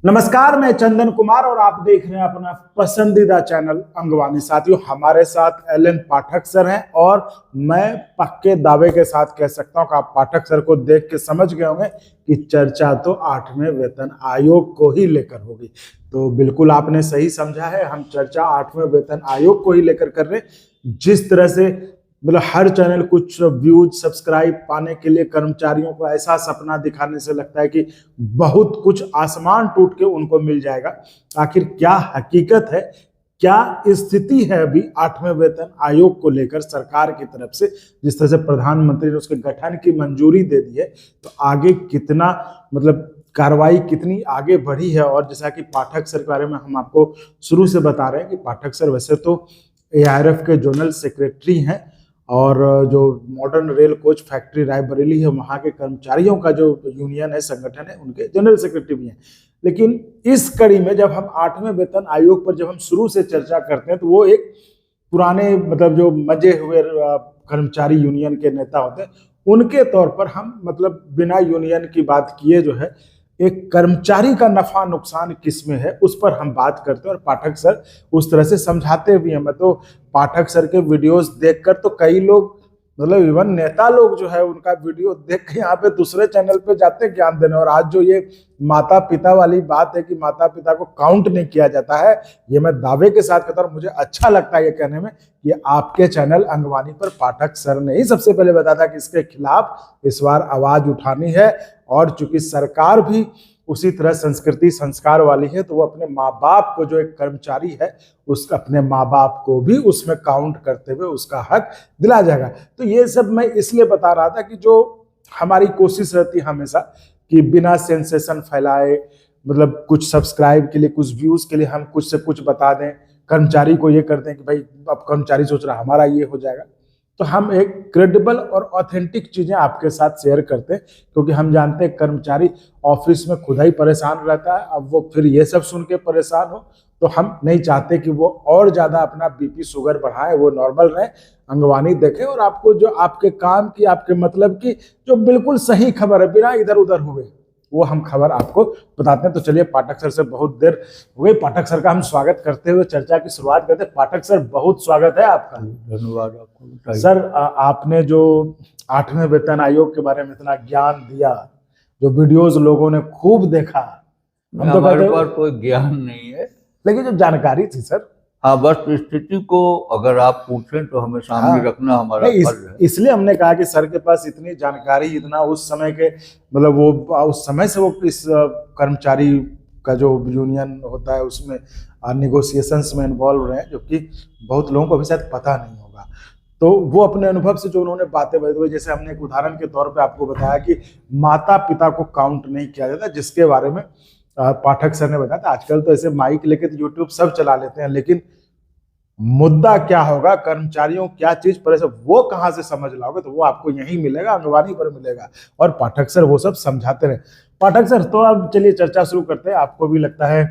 नमस्कार, मैं चंदन कुमार और आप देख रहे हैं अपना पसंदीदा चैनल अंगवानी। साथियों, हमारे साथ एल एन पाठक सर हैं और मैं पक्के दावे के साथ कह सकता हूं कि आप पाठक सर को देख के समझ गए होंगे कि चर्चा तो 8वें वेतन आयोग को ही लेकर होगी। तो बिल्कुल आपने सही समझा है, हम चर्चा 8वें वेतन आयोग को ही लेकर कर रहे हैं। जिस तरह से मतलब हर चैनल कुछ व्यूज सब्सक्राइब पाने के लिए कर्मचारियों को ऐसा सपना दिखाने से लगता है कि बहुत कुछ आसमान टूट के उनको मिल जाएगा। आखिर क्या हकीकत है, क्या स्थिति है अभी 8वें वेतन आयोग को लेकर सरकार की तरफ से? जिस तरह से प्रधानमंत्री ने उसके गठन की मंजूरी दे दी है, तो आगे कितना मतलब कार्रवाई कितनी आगे बढ़ी है। और जैसा कि पाठक सर के बारे में हम आपको शुरू से बता रहे हैं कि पाठक सर वैसे तो ARF के जोनल सेक्रेटरी हैं और जो modern rail coach factory Raebareli है वहाँ के कर्मचारियों का जो यूनियन है, संगठन है, उनके जनरल सेक्रेटरी भी हैं। लेकिन इस कड़ी में जब हम 8वें वेतन आयोग पर जब हम शुरू से चर्चा करते हैं तो वो एक पुराने मतलब जो मजे हुए कर्मचारी यूनियन के नेता होते हैं उनके तौर पर हम मतलब बिना यूनियन की बात किए जो है एक कर्मचारी का नफा नुकसान किस में है उस पर हम बात करते हैं और पाठक सर उस तरह से समझाते भी हैं। मैं तो पाठक सर के वीडियोस देखकर तो कई लोग मतलब इवन नेता लोग जो है उनका वीडियो देख के यहाँ पे दूसरे चैनल पे जाते हैं ज्ञान देने। और आज जो ये माता पिता वाली बात है कि माता पिता को काउंट नहीं किया जाता है, ये मैं दावे के साथ कहता हूँ, मुझे अच्छा लगता है ये कहने में कि आपके चैनल अंगवानी पर पाठक सर ने ही सबसे पहले बताया था कि इसके खिलाफ इस बार आवाज उठानी है। और चूंकि सरकार भी उसी तरह संस्कृति संस्कार वाली है तो वो अपने माँ बाप को, जो एक कर्मचारी है उस अपने माँ बाप को भी उसमें काउंट करते हुए उसका हक दिला जाएगा। तो ये सब मैं इसलिए बता रहा था कि जो हमारी कोशिश रहती है हमेशा कि बिना सेंसेशन फैलाए मतलब कुछ सब्सक्राइब के लिए, कुछ व्यूज के लिए हम कुछ से कुछ बता दें, कर्मचारी को ये कर दें कि भाई अब कर्मचारी सोच रहा हमारा ये हो जाएगा। तो हम एक क्रेडिबल और ऑथेंटिक चीजें आपके साथ शेयर करते हैं क्योंकि हम जानते हैं कर्मचारी ऑफिस में खुद ही परेशान रहता है, अब वो फिर ये सब सुन के परेशान हो तो हम नहीं चाहते कि वो और ज्यादा अपना बीपी शुगर बढ़ाए, वो नॉर्मल रहे। अंगवानी देखें और आपको जो आपके काम की, आपके मतलब की जो बिल्कुल सही खबर है बिना इधर उधर हुए वो हम खबर आपको बताते हैं। तो चलिए, पाठक सर से बहुत देर हो गई, पाठक सर का हम स्वागत करते हुए चर्चा की शुरुआत करते हैं। पाठक सर, बहुत स्वागत है आपका। धन्यवाद आपको। सर, आपने जो 8वें वेतन आयोग के बारे में इतना ज्ञान दिया, जो वीडियोस लोगों ने खूब देखा, हम तो हमारे पास कोई ज्ञान नहीं है लेकिन जो जानकारी थी सर, हाँ, बस स्थिति को अगर आप पूछें तो हमें सामने रखना हमारा फर्ज है। इसलिए हमने कहा कि सर के पास इतनी जानकारी, इतना उस समय के मतलब वो उस समय से वो इस कर्मचारी का जो यूनियन होता है उसमें निगोशिएशंस में इन्वॉल्व रहे, जो कि बहुत लोगों को अभी शायद पता नहीं होगा। तो वो अपने अनुभव से जो उन्होंने बातें बताई, जैसे हमने एक उदाहरण के तौर पे आपको बताया कि माता पिता को काउंट नहीं किया जाता, जिसके बारे में पाठक सर ने बताया था। आजकल तो ऐसे माइक लेके तो यूट्यूब सब चला लेते हैं, लेकिन मुद्दा क्या होगा, कर्मचारियों क्या चीज पर वो कहां से समझ लाओगे, तो वो आपको यहीं मिलेगा, अंगवानी पर मिलेगा। और पाठक सर वो सब समझाते रहे। पाठक सर, तो अब चलिए चर्चा शुरू करते हैं। आपको भी लगता है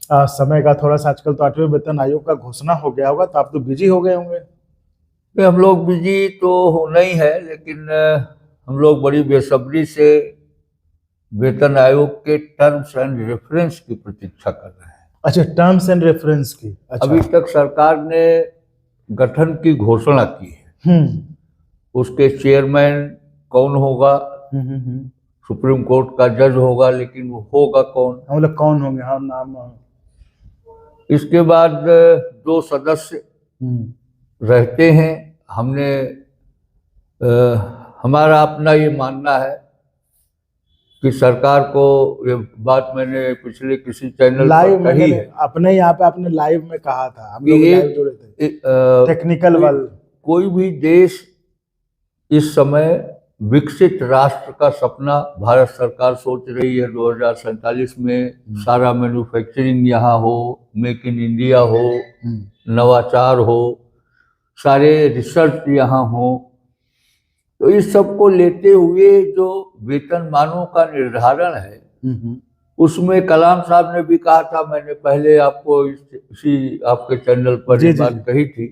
समय का थोड़ा सा, आजकल तो 8वें वेतन आयोग का घोषणा हो गया होगा तो आप तो बिजी हो गए होंगे। हम लोग बिजी तो होना ही है, लेकिन हम लोग बड़ी बेसब्री से वेतन आयोग के टर्म्स एंड रेफरेंस की प्रतीक्षा कर रहे हैं। अच्छा, टर्म्स एंड रेफरेंस की। अच्छा। अभी तक सरकार ने गठन की घोषणा की है, उसके चेयरमैन कौन होगा, सुप्रीम कोर्ट का जज होगा, लेकिन वो होगा कौन, मतलब कौन होंगे, हाँ नाम। इसके बाद 2 सदस्य रहते हैं। हमने हमारा अपना ये मानना है कि सरकार को, ये बात मैंने पिछले किसी चैनल लाइव पर कही है, अपने यहाँ पे आपने लाइव में कहा था, हम लोग लाइव जुड़े थे, टेक्निकल वाल। कोई भी देश इस समय विकसित राष्ट्र का सपना भारत सरकार सोच रही है 2047 में सारा मैन्युफैक्चरिंग यहाँ हो, मेक इन इंडिया हो, नवाचार हो, सारे रिसर्च यहाँ हो। तो इस सब को लेते हुए जो वेतनमानों का निर्धारण है उसमें कलाम साहब ने भी कहा था, मैंने पहले आपको इसी आपके चैनल पर ये बात कही थी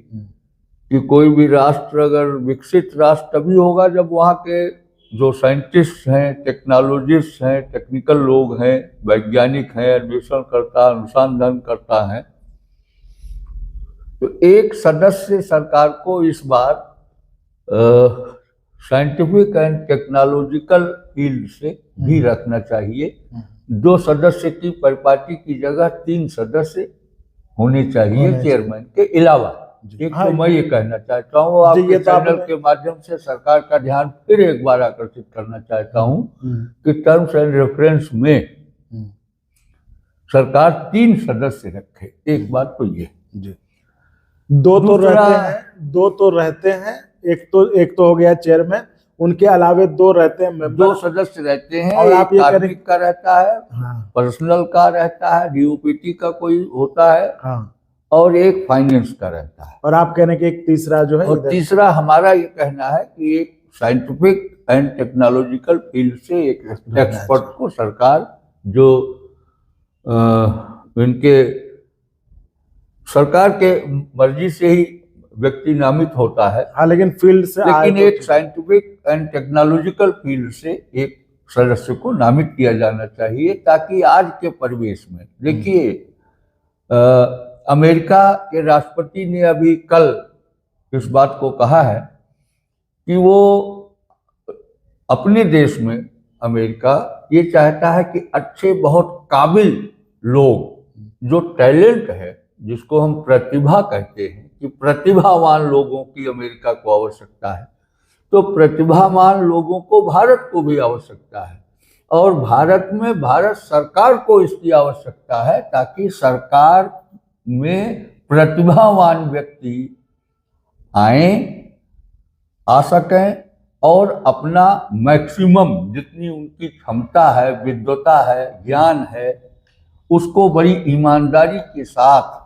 कि कोई भी राष्ट्र अगर विकसित राष्ट्र तभी होगा जब वहाँ के जो साइंटिस्ट हैं, टेक्नोलॉजिस्ट हैं, टेक्निकल लोग हैं, वैज्ञानिक हैं, अन्वेषण करता, अनुसंधान करता है, तो एक सदस्य सरकार को इस बार साइंटिफिक एंड टेक्नोलॉजिकल फील्ड से भी रखना चाहिए। 2 सदस्य की परिपाटी की जगह 3 सदस्य होने चाहिए चेयरमैन के अलावा। एक तो मैं ये कहना चाहता हूँ, आपके चैनल के माध्यम से सरकार का ध्यान फिर एक बार आकर्षित करना चाहता हूँ कि टर्म्स एंड रेफरेंस में सरकार 3 सदस्य रखे। एक बात तो ये जी, 2 तो रहते हैं, एक तो हो गया चेयरमैन, उनके अलावे 2 रहते हैं मेंबर, 2 सदस्य रहते हैं। और आप ये कार्मिक का रहता है, पर्सनल का रहता है, डीओपीटी का कोई होता है, और एक फाइनेंस का रहता है। और आप कहने के एक तीसरा जो है, और तीसरा हमारा ये कहना है कि एक साइंटिफिक एंड टेक्नोलॉजिकल फील्ड से एक एक्सपर्ट को सरकार जो इनके सरकार के मर्जी से ही व्यक्ति नामित होता है। हाँ, लेकिन फील्ड से लेकिन एक साइंटिफिक एंड टेक्नोलॉजिकल फील्ड से एक सदस्य को नामित किया जाना चाहिए, ताकि आज के परिवेश में देखिए, अमेरिका के राष्ट्रपति ने अभी कल इस बात को कहा है कि वो अपने देश में, अमेरिका ये चाहता है कि अच्छे, बहुत काबिल लोग, जो टैलेंट है, जिसको हम प्रतिभा कहते हैं, कि प्रतिभावान लोगों की अमेरिका को आवश्यकता है, तो प्रतिभावान लोगों को भारत को भी आवश्यकता है, और भारत में भारत सरकार को इसकी आवश्यकता है, ताकि सरकार में प्रतिभावान व्यक्ति आए, आ सकें और अपना मैक्सिमम, जितनी उनकी क्षमता है, विद्वता है, ज्ञान है, उसको बड़ी ईमानदारी के साथ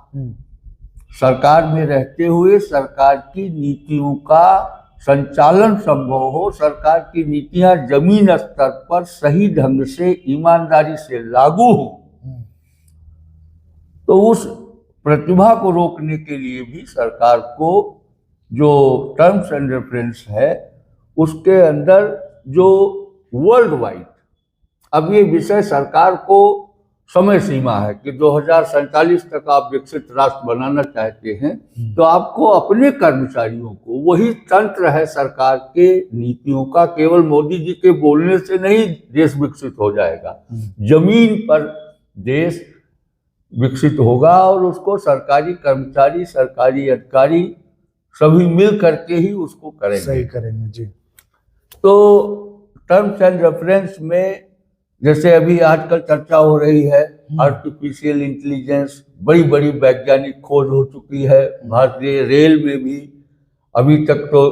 सरकार में रहते हुए सरकार की नीतियों का संचालन संभव हो, सरकार की नीतियां जमीन स्तर पर सही ढंग से, ईमानदारी से लागू हो। तो उस प्रतिभा को रोकने के लिए भी सरकार को जो टर्म्स एंड रेफरेंस है, उसके अंदर जो वर्ल्ड वाइड, अब ये विषय सरकार को समय सीमा है कि 2047 तक आप विकसित राष्ट्र बनाना चाहते हैं, तो आपको अपने कर्मचारियों को, वही तंत्र है सरकार के नीतियों का, केवल मोदी जी के बोलने से नहीं देश विकसित हो जाएगा, जमीन पर देश विकसित होगा, और उसको सरकारी कर्मचारी, सरकारी अधिकारी सभी मिल करके ही उसको करेंगे, सही करेंगे जी। तो टर्म्स एंड रेफरेंस में जैसे अभी आजकल चर्चा हो रही है, आर्टिफिशियल इंटेलिजेंस, बड़ी बड़ी वैज्ञानिक खोज हो चुकी है। भारतीय रेल में भी अभी तक तो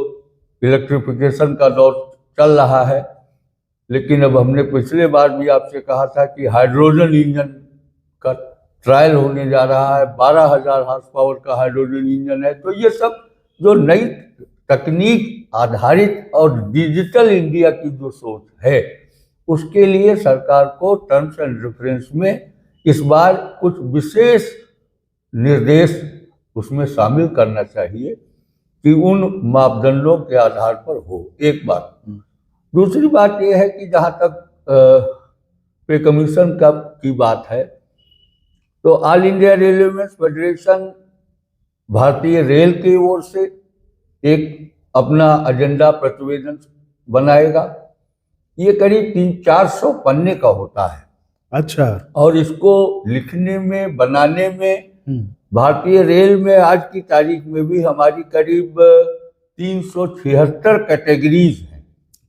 इलेक्ट्रिफिकेशन का दौर चल रहा है, लेकिन अब हमने पिछले बार भी आपसे कहा था कि हाइड्रोजन इंजन का ट्रायल होने जा रहा है। 12,000 हॉर्स पावर का हाइड्रोजन इंजन है। तो ये सब जो नई तकनीक आधारित और डिजिटल इंडिया की जो सोच है, उसके लिए सरकार को टर्म्स एंड रेफरेंस में इस बार कुछ विशेष निर्देश उसमें शामिल करना चाहिए कि उन मापदंडों के आधार पर हो। एक बात। दूसरी बात यह है कि जहाँ तक पे कमीशन की बात है, तो ऑल इंडिया रेलवे फेडरेशन भारतीय रेल की ओर से एक अपना एजेंडा प्रतिवेदन बनाएगा। ये करीब 300-400 पन्ने का होता है। अच्छा। और इसको लिखने में, बनाने में भारतीय रेल में आज की तारीख में भी हमारी करीब 376 कैटेगरीज हैं।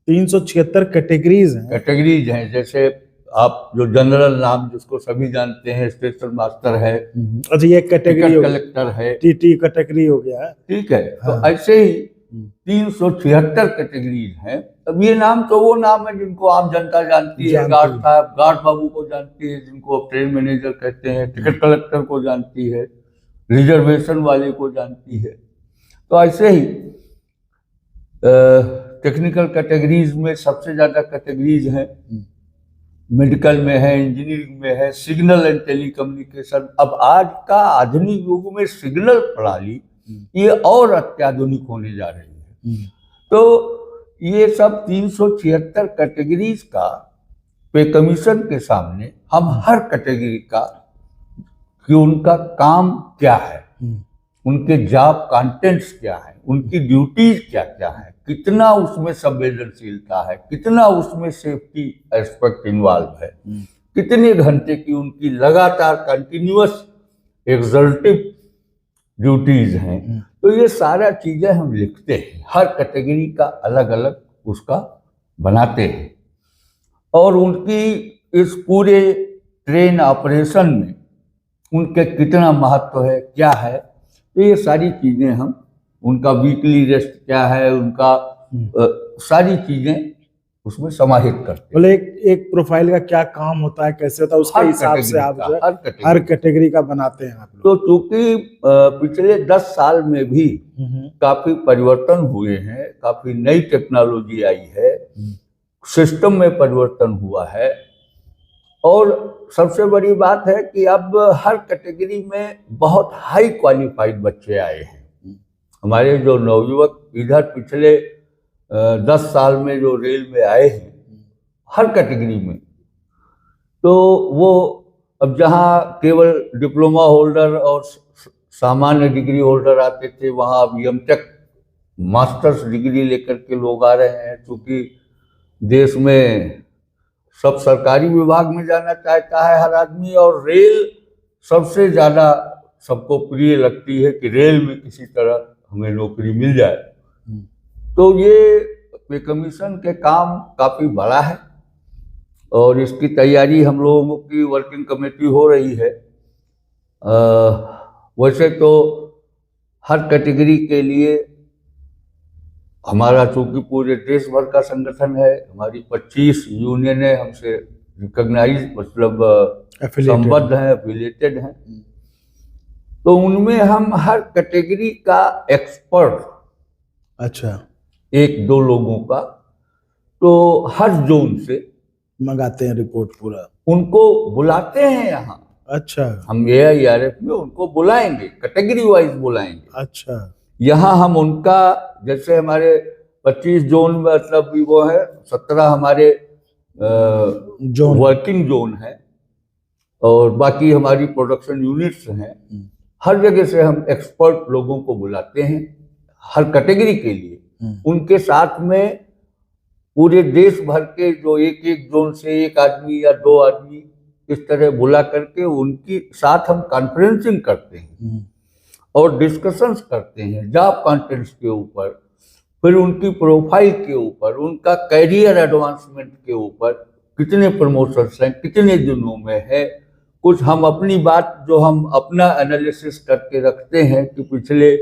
376 कैटेगरीज हैं। जैसे आप जो जनरल नाम जिसको सभी जानते हैं, स्टेशन मास्टर है, अच्छा, ये कैटेगरी कलेक्टर है, टीटी कैटेगरी हो गया है। ठीक है। हाँ। तो ऐसे ही 376 कैटेगरीज हैं। अब ये नाम तो वो नाम है जिनको आम जनता जानती है, गार्ड साहब, गार्ड बाबू को जानती है, जिनको ट्रेन मैनेजर कहते हैं, टिकट कलेक्टर को जानती है, रिजर्वेशन वाले को जानती है। तो ऐसे ही टेक्निकल कैटेगरीज में सबसे ज्यादा कैटेगरीज हैं। मेडिकल में है, इंजीनियरिंग में है, सिग्नल एंड टेलीकम्युनिकेशन। अब आज का आधुनिक युग में सिग्नल प्रणाली ये और अत्याधुनिक होने जा रही है। तो ये सब 376 कैटेगरीज का पे कमीशन के सामने हम हर कैटेगरी का कि उनका काम क्या है, उनके जॉब कंटेंट्स क्या है, उनकी ड्यूटीज क्या क्या है, कितना उसमें संवेदनशीलता है, कितना उसमें सेफ्टी एस्पेक्ट इन्वॉल्व है, कितने घंटे की उनकी लगातार कंटिन्यूअस एग्जर्टिव ड्यूटीज हैं। तो ये सारा चीजें हम लिखते हैं, हर कैटेगरी का अलग अलग उसका बनाते हैं और उनकी इस पूरे ट्रेन ऑपरेशन में उनके कितना महत्व है, क्या है, तो ये सारी चीजें हम, उनका वीकली रेस्ट क्या है, उनका सारी चीजें उसमें समाहित करते हैं। बोले एक प्रोफाइल का क्या काम होता है, कैसे होता है, उसके हिसाब से आप जो है हर कैटेगरी का बनाते हैं आप लोग। तो चूंकि पिछले 10 साल में भी काफी परिवर्तन हुए हैं, काफी नई टेक्नोलॉजी आई है, सिस्टम में परिवर्तन हुआ है और सबसे बड़ी बात है कि अब हर कैटेगरी में बहुत हाई क्वालिफाइड बच्चे आए हैं। हमारे जो नवयुवक इधर पिछले 10 साल में जो रेल में आए हैं हर कैटेगरी में, तो वो अब जहाँ केवल डिप्लोमा होल्डर और सामान्य डिग्री होल्डर आते थे, वहाँ अब एमटेक मास्टर्स डिग्री लेकर के लोग आ रहे हैं। क्योंकि देश में सब सरकारी विभाग में जाना चाहता है हर आदमी, और रेल सबसे ज़्यादा सबको प्रिय लगती है कि रेल में किसी तरह हमें नौकरी मिल जाए। तो ये पे कमीशन के काम काफ़ी बड़ा है और इसकी तैयारी हम लोगों की वर्किंग कमेटी हो रही है। वैसे तो हर कैटेगरी के लिए हमारा चूंकि पूरे देश भर का संगठन है, हमारी 25 यूनियनें हमसे रिकॉग्नाइज मतलब संबद्ध हैं, एफिलिएटेड हैं, तो उनमें हम हर कैटेगरी का एक्सपर्ट, अच्छा, 1-2 लोगों का, तो हर जोन से मंगाते हैं रिपोर्ट पूरा, उनको बुलाते हैं यहाँ। अच्छा, हम AIRF में उनको बुलाएंगे, कैटेगरी वाइज बुलाएंगे। अच्छा, यहाँ हम उनका, जैसे हमारे 25 जोन में मतलब वो है, 17 हमारे जोन वर्किंग जोन है और बाकी हमारी प्रोडक्शन यूनिट्स हैं। हर जगह से हम एक्सपर्ट लोगों को बुलाते हैं हर कैटेगरी के लिए। उनके साथ में पूरे देश भर के जो एक जोन से 1 आदमी या 2 आदमी इस तरह बुला करके उनकी साथ हम कॉन्फ्रेंसिंग करते हैं और डिस्कशंस करते हैं जॉब कंटेंट्स के ऊपर, फिर उनकी प्रोफाइल के ऊपर, उनका कैरियर एडवांसमेंट के ऊपर, कितने प्रमोशंस हैं, कितने दिनों में है। कुछ हम अपनी बात जो हम अपना एनालिसिस करके रखते हैं कि पिछले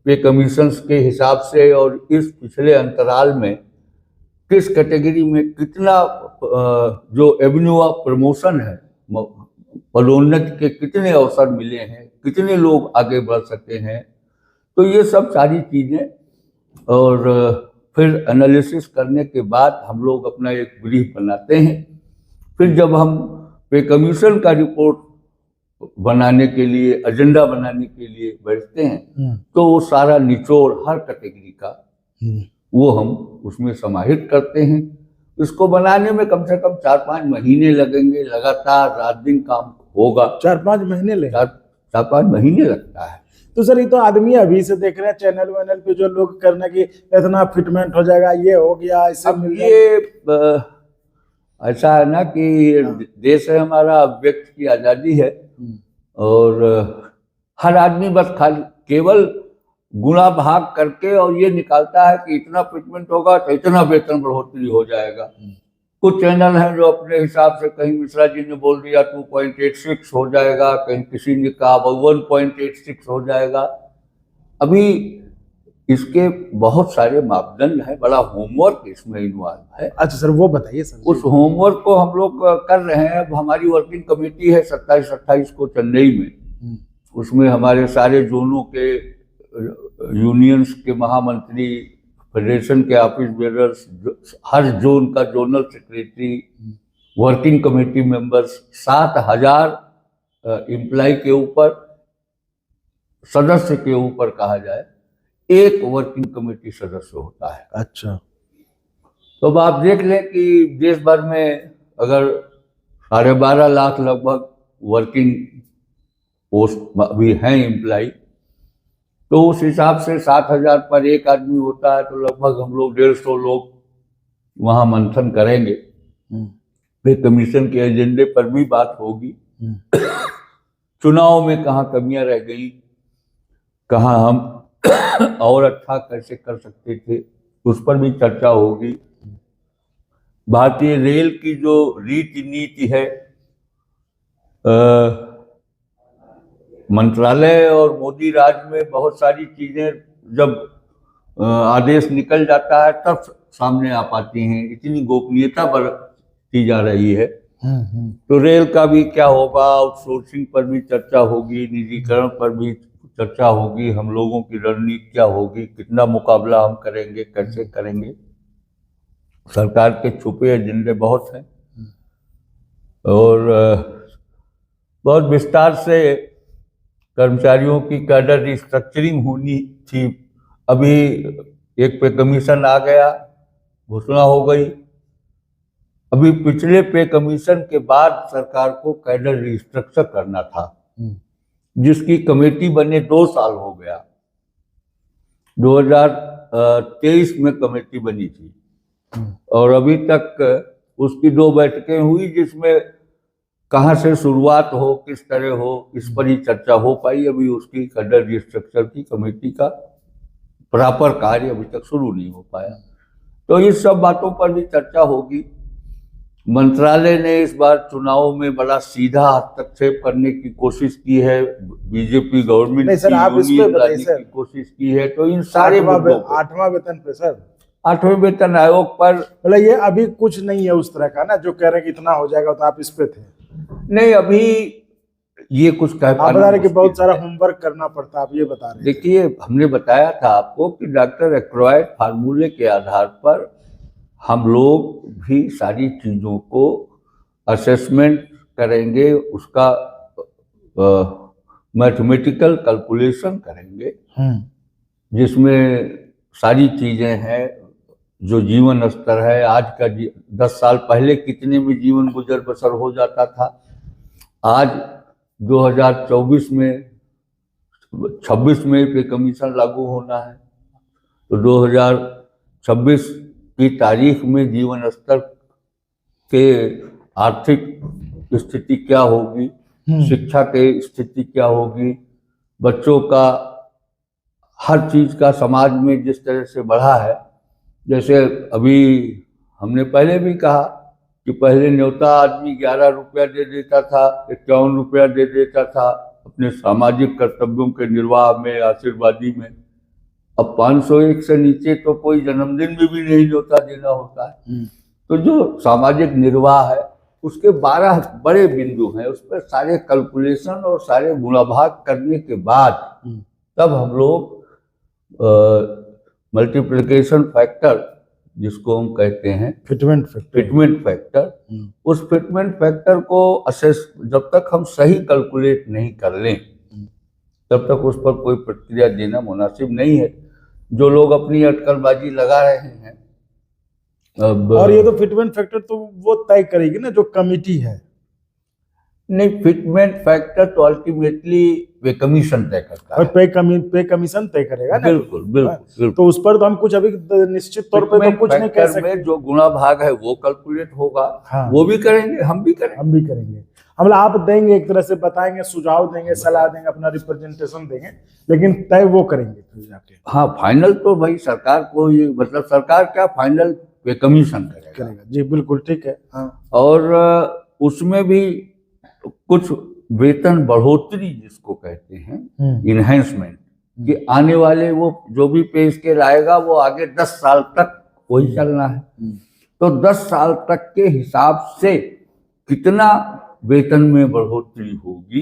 पे कमीशंस के हिसाब से और इस पिछले अंतराल में किस कैटेगरी में कितना जो एवेन्यू ऑफ प्रमोशन है, पदोन्नति के कितने अवसर मिले हैं, कितने लोग आगे बढ़ सके हैं। तो ये सब सारी चीज़ें, और फिर एनालिसिस करने के बाद हम लोग अपना एक ब्रीफ बनाते हैं। फिर जब हम पे कमीशन का रिपोर्ट बनाने के लिए, एजेंडा बनाने के लिए बैठते हैं, तो वो सारा निचोड़ हर कैटेगरी का वो हम उसमें समाहित करते हैं। इसको बनाने में कम से कम 4-5 महीने लगेंगे, लगातार रात दिन काम होगा। 4-5 महीने ले 4-5 महीने लगता है। तो सर ये तो आदमी अभी से देख रहे हैं चैनल वैनल पे जो लोग करने की इतना फिटमेंट हो जाएगा, ये हो गया, इससे मिल ये ऐसा है ना कि देश है हमारा, व्यक्ति की आज़ादी है और हर आदमी बस खाली केवल गुणा भाग करके और ये निकालता है कि इतना फिटमेंट होगा तो इतना वेतन बढ़ोतरी हो जाएगा। कुछ चैनल हैं जो अपने हिसाब से, कहीं मिश्रा जी ने बोल दिया 2.86 हो जाएगा, कहीं किसी ने कहा 1.86 हो जाएगा। अभी इसके बहुत सारे मापदंड हैं, बड़ा होमवर्क इसमें इन्वॉल्व है। अच्छा सर, वो बताइए सर। उस होमवर्क को हम लोग कर रहे हैं। अब हमारी वर्किंग कमेटी है 27-28 को चेन्नई में, उसमें हमारे सारे जोनों के यूनियंस के महामंत्री, फेडरेशन के ऑफिस बेरर्स, हर जोन का zonal secretary, working committee members, 7,000 employ के ऊपर, सदस्य के ऊपर कहा जाए, एक वर्किंग कमेटी सदस्य होता है। अच्छा। तो अब आप देख लें कि देश भर में अगर 12.5 लाख लगभग वर्किंग पोस्ट अभी हैं एम्प्लाई, तो उस हिसाब से 7,000 पर एक आदमी होता है, तो लगभग हम लोग 150 लोग वहां मंथन करेंगे। पे कमीशन के एजेंडे पर भी बात होगी। चुनाव में कहाँ कमियां रह गई, कहाँ हम और अच्छा कैसे कर सकते थे, उस पर भी चर्चा होगी। भारतीय रेल की जो रीति नीति है, मंत्रालय और मोदी राज में बहुत सारी चीजें जब आदेश निकल जाता है तब सामने आ पाती हैं, इतनी गोपनीयता बरती जा रही है। तो रेल का भी क्या होगा, आउटसोर्सिंग पर भी चर्चा होगी, निजीकरण पर भी चर्चा होगी, हम लोगों की रणनीति क्या होगी, कितना मुकाबला हम करेंगे, कैसे करेंगे। सरकार के छुपे एजेंडे बहुत हैं और बहुत विस्तार से कर्मचारियों की कैडर रिस्ट्रक्चरिंग होनी थी। अभी एक पे कमीशन आ गया, घोषणा हो गई। अभी पिछले पे कमीशन के बाद सरकार को कैडर रिस्ट्रक्चर करना था, जिसकी कमेटी बने 2 साल हो गया। 2023 में कमेटी बनी थी और अभी तक उसकी 2 बैठकें हुई, जिसमें कहाँ से शुरुआत हो, किस तरह हो, इस पर ही चर्चा हो पाई। अभी उसकी कैडर रिस्ट्रक्चर की कमेटी का प्रॉपर कार्य अभी तक शुरू नहीं हो पाया। तो इस सब बातों पर भी चर्चा होगी। मंत्रालय ने इस बार चुनाव में बड़ा सीधा हस्तक्षेप करने की कोशिश की है, बीजेपी गवर्नमेंट नहीं सर, आप इस पे बताइए सर। की कोशिश की है। तो इन सारे 8वां वेतन पे सर, 8वें वेतन आयोग पर मतलब ये अभी कुछ नहीं है उस तरह का ना, जो कह रहे हैं कि इतना हो जाएगा, तो आप इस पे थे? नहीं, अभी ये कुछ कह पाना, आप बता रहे कि बहुत सारा होमवर्क करना पड़ता, आप ये बता रहे। देखिए, हमने बताया था आपको कि डॉक्टर एक्वायर्ड फार्मूले के आधार पर हम लोग भी सारी चीजों को असेसमेंट करेंगे, उसका मैथमेटिकल कैलकुलेशन करेंगे, जिसमें सारी चीजें हैं। जो जीवन स्तर है आज का, 10 साल पहले कितने में जीवन गुजर बसर हो जाता था, आज 2024 में 26 में पे कमीशन लागू होना है, तो 2026 की तारीख में जीवन स्तर के आर्थिक स्थिति क्या होगी, शिक्षा के स्थिति क्या होगी, बच्चों का हर चीज का समाज में जिस तरह से बढ़ा है। जैसे अभी हमने पहले भी कहा कि पहले न्योता आदमी 11 रुपया दे देता था, 51 रुपया दे देता था अपने सामाजिक कर्तव्यों के निर्वाह में, आशीर्वादी में। अब 501 से नीचे तो कोई जन्मदिन में भी नहीं न्योता देना होता है। तो जो सामाजिक निर्वाह है उसके 12 बड़े बिंदु हैं, उस पर सारे कैलकुलेशन और सारे गुणाभाग करने के बाद तब हम लोग मल्टीप्लिकेशन फैक्टर, जिसको हम कहते हैं फिटमेंट फैक्टर, उस फिटमेंट फैक्टर को असेस जब तक हम सही कैलकुलेट नहीं कर लें तब तक उस पर कोई प्रतिक्रिया देना मुनासिब नहीं है। जो लोग अपनी अटकलबाजी लगा रहे हैं अब, और ये तो फिटमेंट फैक्टर तो वो तय करेगी ना जो कमेटी है। नहीं, फिटमेंट फैक्टर तो अल्टीमेटली पे कमीशन तय करता है, पे कमीशन तय करेगा ना। बिल्कुल बिल्कुल। तो उस पर तो हम कुछ अभी निश्चित तौर पे तो कुछ नहीं कह सकते। जो गुणा भाग है वो कैलकुलेट होगा। हाँ। वो भी करेंगे, हम भी करेंगे। हम आप देंगे, एक तरह से बताएंगे, सुझाव देंगे, सलाह देंगे, अपना रिप्रेजेंटेशन देंगे, लेकिन तय वो करेंगे फिर जाके। हाँ, फाइनल तो भाई सरकार को ही, मतलब सरकार क्या, फाइनल पे कमीशन करेगा। जी बिल्कुल ठीक है। हाँ। और उसमें भी कुछ वेतन बढ़ोतरी जिसको कहते हैं इनहेंसमेंट, कि आने वाले वो जो भी पे स्केल आएगा वो आगे 10 साल तक वही चलना है। तो 10 साल तक के हिसाब से कितना वेतन में बढ़ोतरी होगी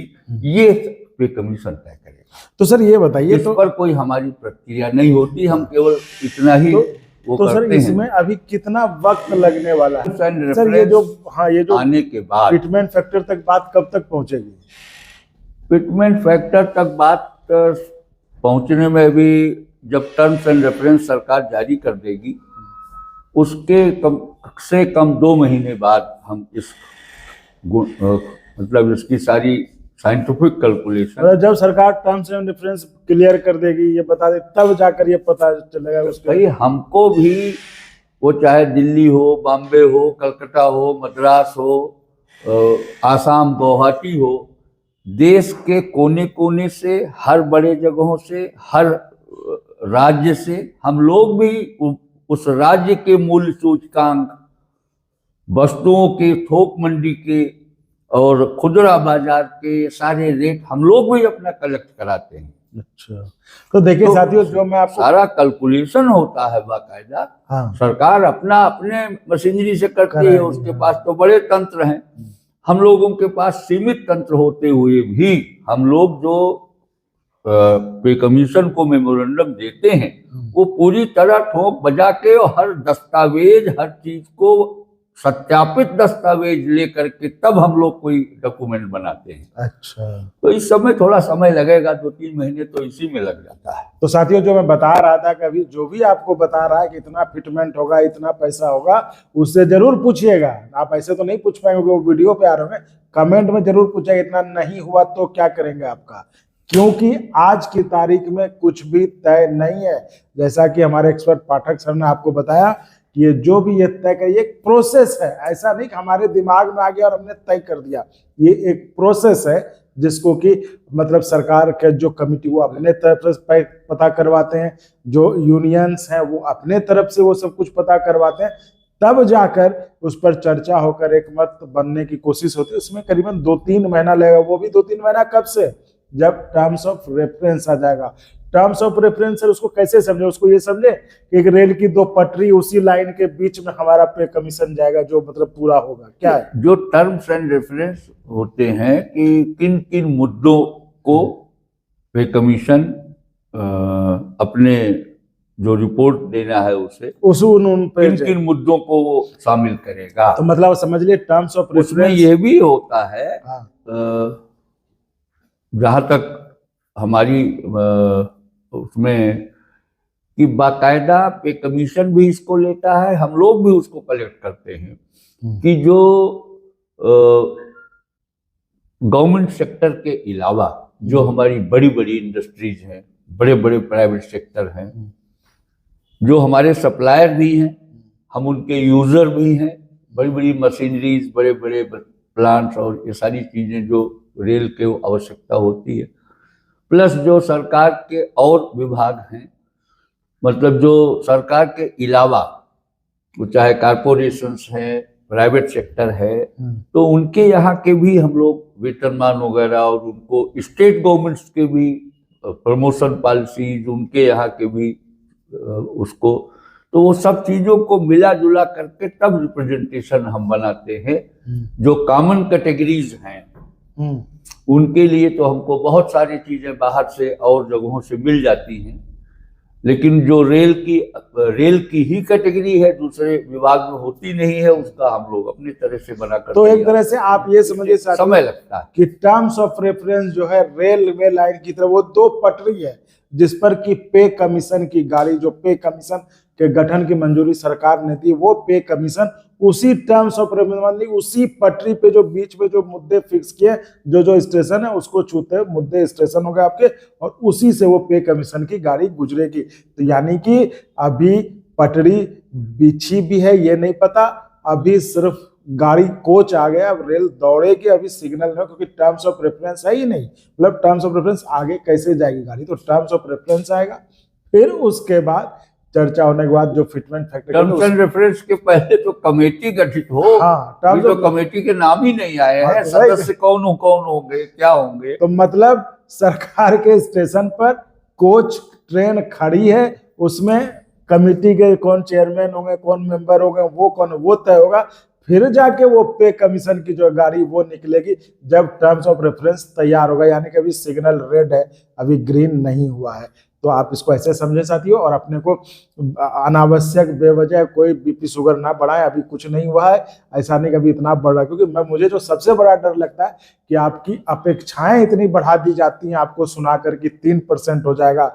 ये पे कमीशन तय करेगा। तो सर ये बताइए, इस पर कोई हमारी प्रक्रिया नहीं होती, हम केवल इतना ही तो सर इसमें अभी कितना वक्त लगने वाला है सर? ये जो आने के बाद फिटमेंट फैक्टर तक बात कब तक पहुंचेगी? फिटमेंट फैक्टर तक बात पहुंचने में भी जब टर्म्स एंड रेफरेंस सरकार जारी कर देगी उसके कम से कम 2 महीने बाद हम इस मतलब इसकी सारी साइंटिफिक कैलकुलेशन, मतलब जब सरकार टर्म्स एंड रेफरेंस क्लियर कर देगी, ये बता दे, तब जाकर ये पता चलेगा उसके। भाई हमको भी, वो चाहे दिल्ली हो, बॉम्बे हो, कलकत्ता हो, मद्रास हो, आसाम, गुवाहाटी हो, देश के कोने कोने से, हर बड़े जगहों से, हर राज्य से हम लोग भी उस राज्य के मूल्य सूचकांक, वस्तुओं के थोक मंडी के और खुदरा बाजार के सारे रेट हम लोग भी अपना कलेक्ट कराते हैं। अच्छा, तो देखिए साथियों, जो मैं आपको सारा कैलकुलेशन होता है बाकायदा। हाँ, सरकार अपना अपने मशीनरी से करती है, उसके पास तो बड़े तंत्र हैं। हम लोगों के पास सीमित तंत्र होते हुए भी हम लोग जो पे कमीशन को मेमोरेंडम देते हैं, वो पूरी तरह ठोक बजा के और हर दस्तावेज, हर चीज को सत्यापित दस्तावेज लेकर के तब हम लोग कोई डॉक्यूमेंट बनाते हैं। अच्छा, तो इस समय थोड़ा समय लगेगा, 2-3 महीने तो इसी में लग जाता है। तो साथियों, जो मैं बता रहा था कि अभी जो भी आपको बता रहा है कि इतना फिटमेंट होगा, इतना पैसा होगा, उससे जरूर पूछिएगा। आप ऐसे तो नहीं पूछ पाएंगे, वो वीडियो पे आ रहे होंगे, कमेंट में जरूर पूछेगा। इतना नहीं हुआ तो क्या करेंगे आपका, क्योंकि आज की तारीख में कुछ भी तय नहीं है। जैसा कि हमारे एक्सपर्ट पाठक सर ने आपको बताया, ये जो भी ये तय कर, ये एक प्रोसेस है। ऐसा नहीं कि हमारे दिमाग में आ गया और हमने तय कर दिया। ये एक प्रोसेस है जिसको कि मतलब सरकार के जो कमिटी वो अपने तरफ से पता करवाते हैं, जो यूनियंस हैं वो अपने तरफ से वो सब कुछ पता करवाते हैं, तब जाकर उस पर चर्चा होकर एक मत बनने की कोशिश होती है। उसमें करीबन 2-3 महीना लगेगा। वो भी 2-3 महीना कब से, जब टर्म्स ऑफ रेफरेंस आ जाएगा। टर्म्स ऑफ रेफरेंस है, उसको कैसे समझे, उसको ये समझे कि एक रेल की 2 पटरी, उसी लाइन के बीच में हमारा पे कमीशन जाएगा, जो मतलब पूरा होगा। क्या है जो टर्म्स एंड रेफरेंस होते हैं कि किन किन मुद्दों को पे कमीशन अपने जो रिपोर्ट देना है उसे, उन पे किन किन मुद्दों को वो शामिल करेगा। तो मतलब समझ लिए टर्म्स ऑफ उसमें रेफरेंस। ये भी होता है, हाँ, जहां तक हमारी उसमें कि बाकायदा पे कमीशन भी इसको लेता है, हम लोग भी उसको कलेक्ट करते हैं कि जो गवर्नमेंट सेक्टर के अलावा जो हमारी बड़ी बड़ी इंडस्ट्रीज हैं, बड़े बड़े प्राइवेट सेक्टर हैं, जो हमारे सप्लायर भी हैं, हम उनके यूजर भी हैं, बड़ी बड़ी मशीनरीज, बड़े बड़े प्लांट्स और ये सारी चीजें जो रेल के आवश्यकता होती है, प्लस जो सरकार के और विभाग हैं, मतलब जो सरकार के अलावा वो चाहे कारपोरेशंस हैं, प्राइवेट सेक्टर है, तो उनके यहाँ के भी हम लोग वेतनमान वगैरह, और उनको स्टेट गवर्नमेंट्स के भी प्रमोशन पॉलिसीज, उनके यहाँ के भी उसको, तो वो सब चीजों को मिला जुला करके तब रिप्रेजेंटेशन हम बनाते हैं। जो कॉमन कैटेगरीज हैं उनके लिए तो हमको बहुत सारी चीजें बाहर से और जगहों से मिल जाती हैं, लेकिन जो रेल की ही कैटेगरी है, दूसरे विभाग में होती नहीं है, उसका हम लोग अपनी तरह से बना कर। तो एक तरह से आप ये समझिए समय लगता है कि टर्म्स ऑफ रेफरेंस जो है रेलवे लाइन की तरह, वो 2 पटरी है जिस पर की पे कमीशन की गाड़ी, जो पे कमीशन के गठन की मंजूरी सरकार ने दी, वो पे कमीशन उसी टर्म्स ऑफ रेफरेंस, उसी पटरी पे जो बीच में जो मुद्दे फिक्स किए, जो स्टेशन है उसको छूते मुद्दे स्टेशन हो गए आपके, और उसी से वो पे कमीशन की गाड़ी गुजरेगी। तो यानी कि अभी पटरी बिछी भी है ये नहीं पता, अभी सिर्फ गाड़ी कोच आ गया, अब रेल दौड़ेगी, अभी सिग्नल है, क्योंकि टर्म्स ऑफ रेफरेंस है ही नहीं। मतलब टर्म्स ऑफ रेफरेंस आगे कैसे जाएगी गाड़ी, तो टर्म्स ऑफ रेफरेंस आएगा, फिर उसके बाद चर्चा होने के बाद जो fitment factor, terms and reference के पहले तो कमेटी गठित हो। हाँ, तो कमेटी के नाम ही नहीं आए हैं, सदस्य कौन होंगे, क्या होंगे। तो मतलब सरकार के स्टेशन पर कोच ट्रेन खड़ी है, उसमें कमेटी के कौन चेयरमैन होंगे, कौन मेंबर होंगे, वो कौन, वो तय होगा। फिर जाके वो पे कमीशन की जो गाड़ी वो निकलेगी जब टर्म्स ऑफ रेफरेंस तैयार होगा। यानी कि अभी सिग्नल रेड है, अभी ग्रीन नहीं हुआ है। तो आप इसको ऐसे समझे साथियों, और अपने को अनावश्यक बेवजह कोई बीपी शुगर ना बढ़ाएं। अभी कुछ नहीं हुआ है, ऐसा नहीं कभी इतना बढ़ रहा, क्योंकि मुझे जो सबसे बड़ा डर लगता है कि आपकी अपेक्षाएं इतनी बढ़ा दी जाती हैं आपको सुनाकर कि 3% हो जाएगा,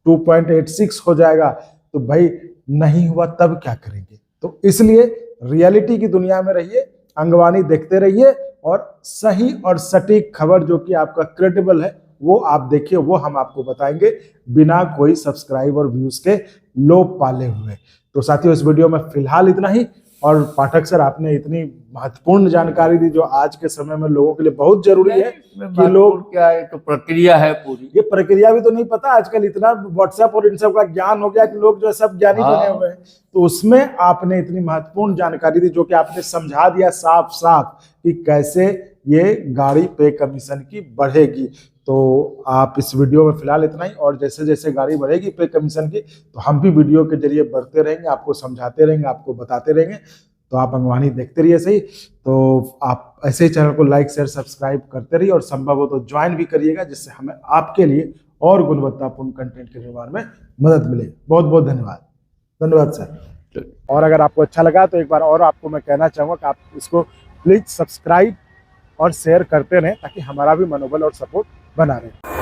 2.86 हो जाएगा, तो भाई नहीं हुआ तब क्या करेंगे। तो तो इसलिए रियलिटी की दुनिया में रहिए, अंगवानी देखते रहिए और सही और सटीक खबर जो कि आपका क्रेडिबल है वो आप देखिए, वो हम आपको बताएंगे बिना कोई सब्सक्राइब और व्यूज के लोभ पाले हुए। तो साथियों, इस वीडियो में फिलहाल इतना ही। और पाठक सर, आपने इतनी महत्वपूर्ण जानकारी दी जो आज के समय में लोगों के लिए बहुत जरूरी है कि लोग, क्या है तो प्रक्रिया है पूरी, ये प्रक्रिया भी तो नहीं पता। आजकल इतना व्हाट्सएप और इन सब का ज्ञान हो गया कि लोग जो है सब ज्ञानी बने हुए हैं। तो उसमें आपने इतनी महत्वपूर्ण जानकारी दी जो कि आपने समझा दिया साफ साफ कि कैसे ये गाड़ी पे कमीशन की बढ़ेगी। तो आप इस वीडियो में फिलहाल इतना ही, और जैसे जैसे गाड़ी बढ़ेगी पे कमीशन की तो हम भी वीडियो के जरिए बढ़ते रहेंगे, आपको समझाते रहेंगे, आपको बताते रहेंगे। तो आप अंगवानी देखते रहिए सही। तो आप ऐसे ही चैनल को लाइक शेयर सब्सक्राइब करते रहिए और संभव हो तो ज्वाइन भी करिएगा, जिससे हमें आपके लिए और गुणवत्तापूर्ण कंटेंट के निर्माण में मदद मिले। बहुत बहुत धन्यवाद। धन्यवाद सर। और अगर आपको अच्छा लगा तो एक बार और आपको मैं कहना चाहूँगा कि आप इसको प्लीज सब्सक्राइब और शेयर करते रहें ताकि हमारा भी मनोबल और सपोर्ट बना रहे।